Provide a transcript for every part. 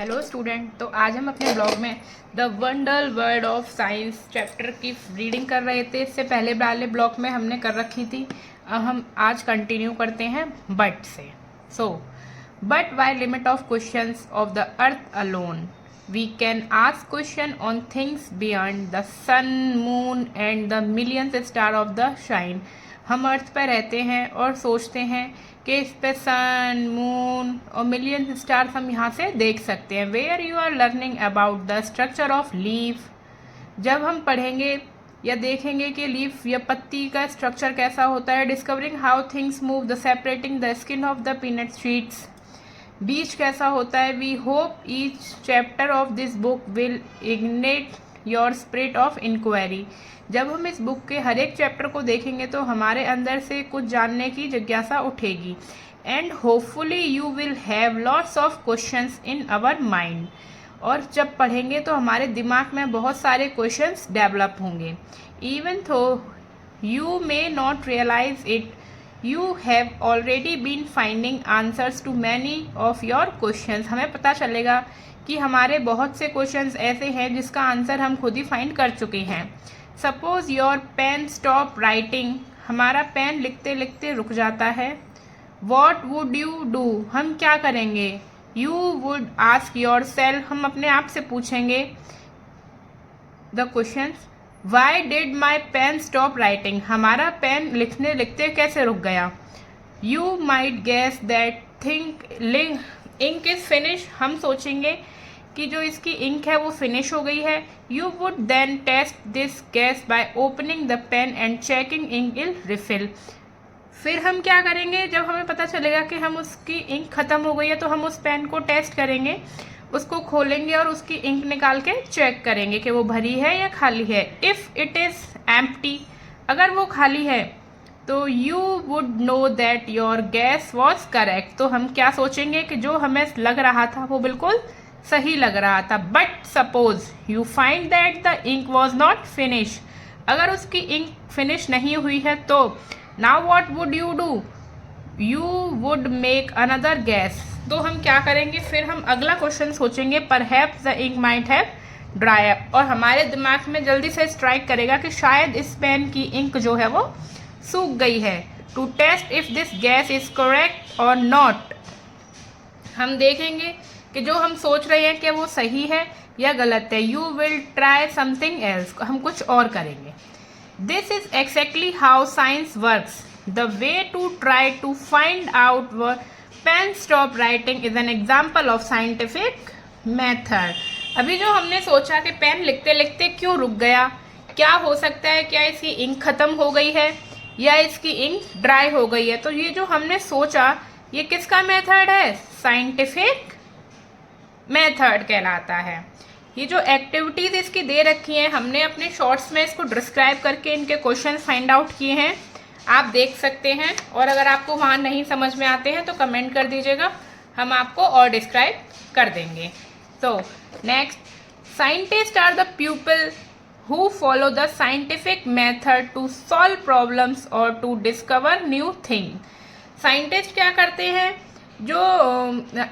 Hello student. तो आज हम अपने ब्लॉग में the wonder world of science chapter की रीडिंग कर रहे थे। इससे पहले वाले ब्लॉग में हमने कर रखी थी। अब हम आज कंटिन्यू करते हैं बट से। But why limit of questions of the earth alone we can ask question on things beyond the sun moon and the millions star of the shine. हम अर्थ पर रहते हैं और सोचते हैं कि इस पे सन मून और मिलियन स्टार्स हम यहाँ से देख सकते हैं। Where you are learning about the structure of leaf. जब हम पढ़ेंगे या देखेंगे कि लीफ या पत्ती का स्ट्रक्चर कैसा होता है। Discovering how things move the separating the skin of the peanut sheets. बीज कैसा होता है। We hope each chapter of this book will ignite your spirit of inquiry. जब हम इस बुक के हर एक चैप्टर को देखेंगे तो हमारे अंदर से कुछ जानने की जिज्ञासा उठेगी। And hopefully you will have lots of questions in our mind. और जब पढ़ेंगे तो हमारे दिमाग में बहुत सारे क्वेश्चंस डेवलप होंगे। Even though you may not realise it, you have already been finding answers to many of your questions. हमें पता चलेगा कि हमारे बहुत से क्वेश्चंस ऐसे हैं जिसका आंसर हम खुद ही फाइंड कर चुके हैं। Suppose your pen stop writing, हमारा पेन लिखते लिखते रुक जाता है। वॉट वुड यू डू, हम क्या करेंगे। You would ask yourself, हम अपने आप से पूछेंगे the question. Why did my pen stop writing, हमारा पेन लिखने लिखते कैसे रुक गया। You might guess that think ink is finish, हम सोचेंगे कि जो इसकी इंक है वो फिनिश हो गई है। You would then test this guess by opening the pen and checking ink in refill. फिर हम क्या करेंगे, जब हमें पता चलेगा कि हम उसकी इंक ख़त्म हो गई है तो हम उस पेन को टेस्ट करेंगे, उसको खोलेंगे और उसकी इंक निकाल के चेक करेंगे कि वो भरी है या खाली है। इफ़ इट इज़ एम्प्टी, अगर वो खाली है तो you would know that your gas was correct, तो हम क्या सोचेंगे कि जो हमें लग रहा था वो बिल्कुल सही लग रहा था। But suppose you find that the ink was not finish, अगर उसकी इंक फिनिश नहीं हुई है तो now what would you do, you would make another guess, तो हम क्या करेंगे, फिर हम अगला क्वेश्चन सोचेंगे। Perhaps the ink might have dry up, और हमारे दिमाग में जल्दी से स्ट्राइक करेगा कि शायद इस पेन की इंक जो है वो सूख गई है। To test if this guess is correct और नॉट, हम देखेंगे कि जो हम सोच रहे हैं कि वो सही है या गलत है। You will try something else, हम कुछ और करेंगे। This is exactly how science works, the way to try to find out why pen stop writing is an example of scientific method. अभी जो हमने सोचा कि पेन लिखते लिखते क्यों रुक गया, क्या हो सकता है, क्या इसकी इंक खत्म हो गई है या इसकी इंक ड्राई हो गई है। तो ये जो हमने सोचा ये किसका मेथड है, साइंटिफिक मेथड कहलाता है। ये जो एक्टिविटीज़ इसकी दे रखी हैं हमने अपने शॉर्ट्स में इसको डिस्क्राइब करके इनके क्वेश्चन फाइंड आउट किए हैं, आप देख सकते हैं। और अगर आपको वहाँ नहीं समझ में आते हैं तो कमेंट कर दीजिएगा, हम आपको और डिस्क्राइब कर देंगे। तो next, scientist are the people who follow the scientific method to solve problems or to discover new thing। Scientist क्या करते हैं, जो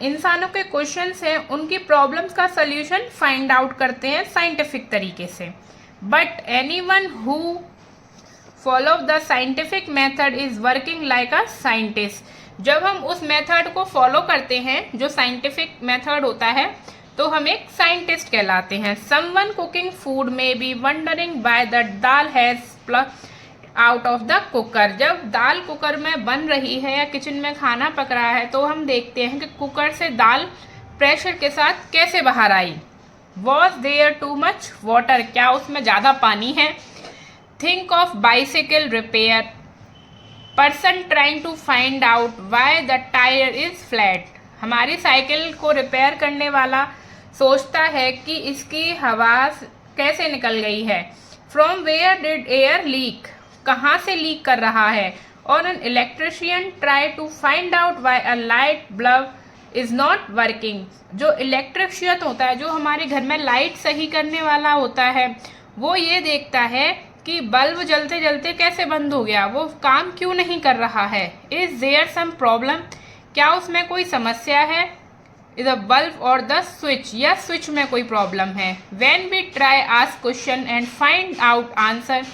इंसानों के क्वेश्चंस हैं उनकी प्रॉब्लम्स का सल्यूशन फाइंड आउट करते हैं साइंटिफिक तरीके से। But anyone who follow the scientific method is working like a scientist. जब हम उस मेथड को फॉलो करते हैं जो साइंटिफिक मेथड होता है तो हम एक साइंटिस्ट कहलाते हैं। समवन कुकिंग फूड में be wondering by the dal has plug out of the cooker. जब दाल कुकर में बन रही है या किचन में खाना पक रहा है तो हम देखते हैं कि कुकर से दाल प्रेशर के साथ कैसे बाहर आई। Was there too much water, क्या उसमें ज़्यादा पानी है। Think of bicycle repair, person trying to find out why the tyre is flat. हमारी साइकिल को रिपेयर करने वाला सोचता है कि इसकी हवा कैसे निकल गई है। From where did air leak, कहाँ से लीक कर रहा है। और an electrician try to find out why a light bulb is not working. जो इलेक्ट्रिशियन होता है, जो हमारे घर में लाइट सही करने वाला होता है, वो ये देखता है कि बल्ब जलते जलते कैसे बंद हो गया, वो काम क्यों नहीं कर रहा है। इज देयर सम प्रॉब्लम, क्या उसमें कोई समस्या है। द बल्ब और द स्विच, या स्विच में कोई प्रॉब्लम है। When we try ask question and find out answer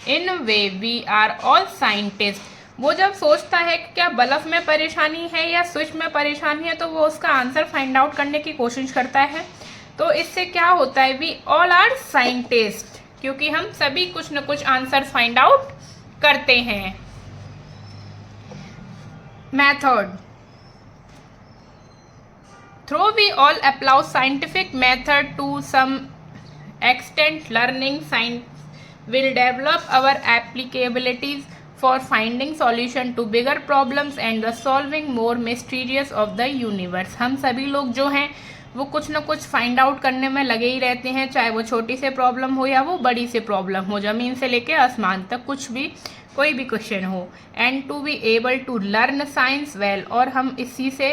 in way we are all scientist. वो जब सोचता है कि क्या बल्ब में परेशानी है या स्विच में परेशानी है, तो वो उसका आंसर फाइंड आउट करने की कोशिश करता है। तो इससे क्या होता है, वी ऑल आर साइंटिस्ट, क्योंकि हम सभी कुछ न कुछ आंसर फाइंड आउट करते हैं। Method, though we all apply scientific method to some extent, learning science will develop our applicabilities for finding solution to bigger problems and the solving more mysteries of the universe। हम सभी लोग जो हैं वो कुछ ना कुछ फाइंड आउट करने में लगे ही रहते हैं, चाहे वो छोटी से प्रॉब्लम हो या वो बड़ी से प्रॉब्लम हो, ज़मीन से लेके आसमान तक कुछ भी, कोई भी क्वेश्चन हो। And to be able to learn science well, और हम इसी से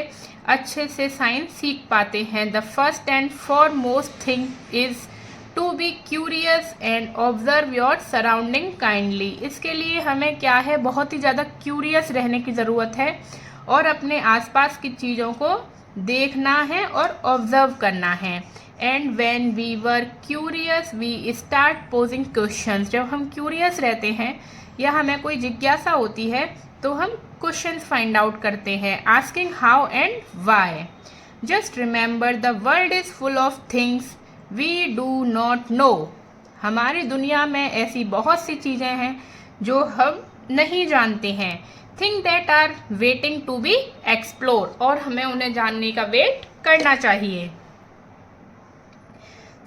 अच्छे से साइंस सीख पाते हैं। The first and foremost thing is to be curious and observe your surrounding kindly. इसके लिए हमें क्या है, बहुत ही ज़्यादा क्यूरियस रहने की ज़रूरत है और अपने आसपास की चीज़ों को देखना है और ऑब्जर्व करना है। And when we were curious we start posing questions. जब हम क्यूरियस रहते हैं या हमें कोई जिज्ञासा होती है तो हम क्वेश्चंस फाइंड आउट करते हैं, asking how and why. Just remember the world is full of things we do not know. हमारी दुनिया में ऐसी बहुत सी चीज़ें हैं जो हम नहीं जानते हैं। Think that are waiting to be explore, और हमें उन्हें जानने का वेट करना चाहिए।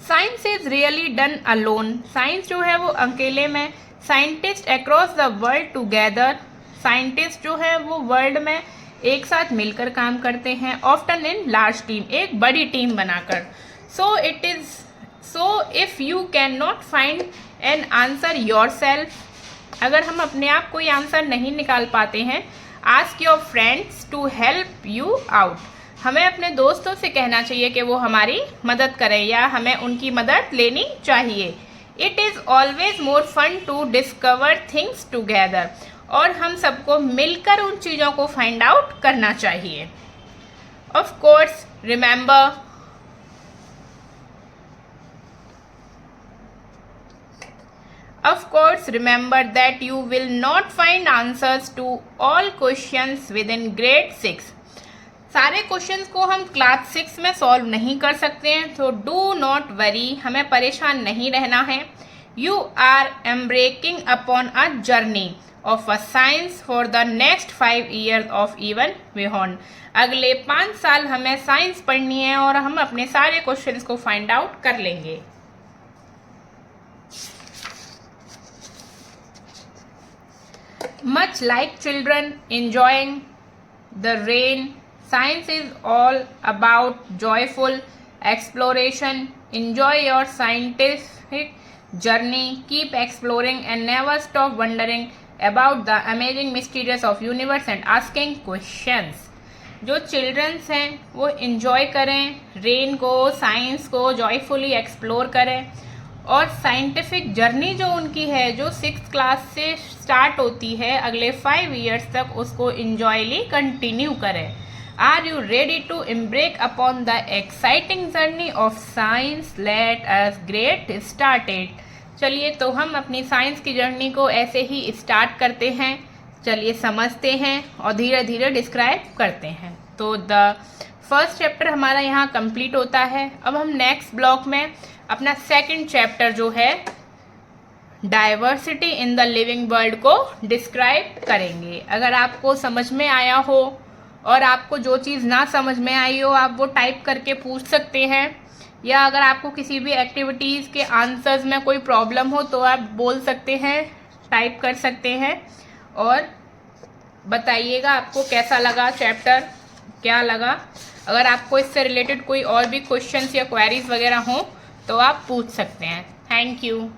Science is really done alone. Science जो है वो अकेले में, scientist across the world together. Scientist जो है वो वर्ल्ड में एक साथ मिलकर काम करते हैं, ऑफ्टन इन लार्ज टीम, एक बड़ी टीम बनाकर। So if you can not find an answer your self, अगर हम अपने आप कोई आंसर नहीं निकाल पाते हैं, ask your friends to help you out. हमें अपने दोस्तों से कहना चाहिए कि वो हमारी मदद करें या हमें उनकी मदद लेनी चाहिए। It is always more fun to discover things together, और हम सबको मिलकर उन चीज़ों को फाइंड आउट करना चाहिए। Of course remember, Of course, remember that you will not find answers to all questions within grade 6. सारे क्वेश्चंस को हम क्लास 6 में सॉल्व नहीं कर सकते हैं, तो डू नॉट वरी, हमें परेशान नहीं रहना है। You are embarking upon a journey of a science for the next 5 years of even beyond. अगले 5 साल हमें साइंस पढ़नी है और हम अपने सारे क्वेश्चंस को फाइंड आउट कर लेंगे। Much like children enjoying the rain, science is all about joyful exploration. Enjoy your scientific journey. Keep exploring and never stop wondering about the amazing mysteries of universe and asking questions. जो children's हैं वो enjoy करें rain को, science को, joyfully explore करें, और scientific journey जो उनकी है, जो 6th क्लास से स्टार्ट होती है अगले 5 years तक, उसको इंजॉयली कंटिन्यू करें। Are you ready to embark upon the exciting journey of science? Let us get started. चलिए तो हम अपनी साइंस की जर्नी को ऐसे ही स्टार्ट करते हैं। चलिए समझते हैं और धीरे धीरे डिस्क्राइब करते हैं। तो द फर्स्ट चैप्टर हमारा यहाँ कंप्लीट होता है। अब हम नेक्स्ट ब्लॉक में अपना सेकंड चैप्टर जो है diversity in the living world को डिस्क्राइब करेंगे। अगर आपको समझ में आया हो और आपको जो चीज़ ना समझ में आई हो, आप वो टाइप करके पूछ सकते हैं, या अगर आपको किसी भी एक्टिविटीज़ के आंसर्स में कोई प्रॉब्लम हो तो आप बोल सकते हैं, टाइप कर सकते हैं और बताइएगा आपको कैसा लगा चैप्टर, क्या लगा। अगर आपको इससे रिलेटेड कोई और भी क्वेश्चंस या क्वेरीज वगैरह हों तो आप पूछ सकते हैं। Thank you.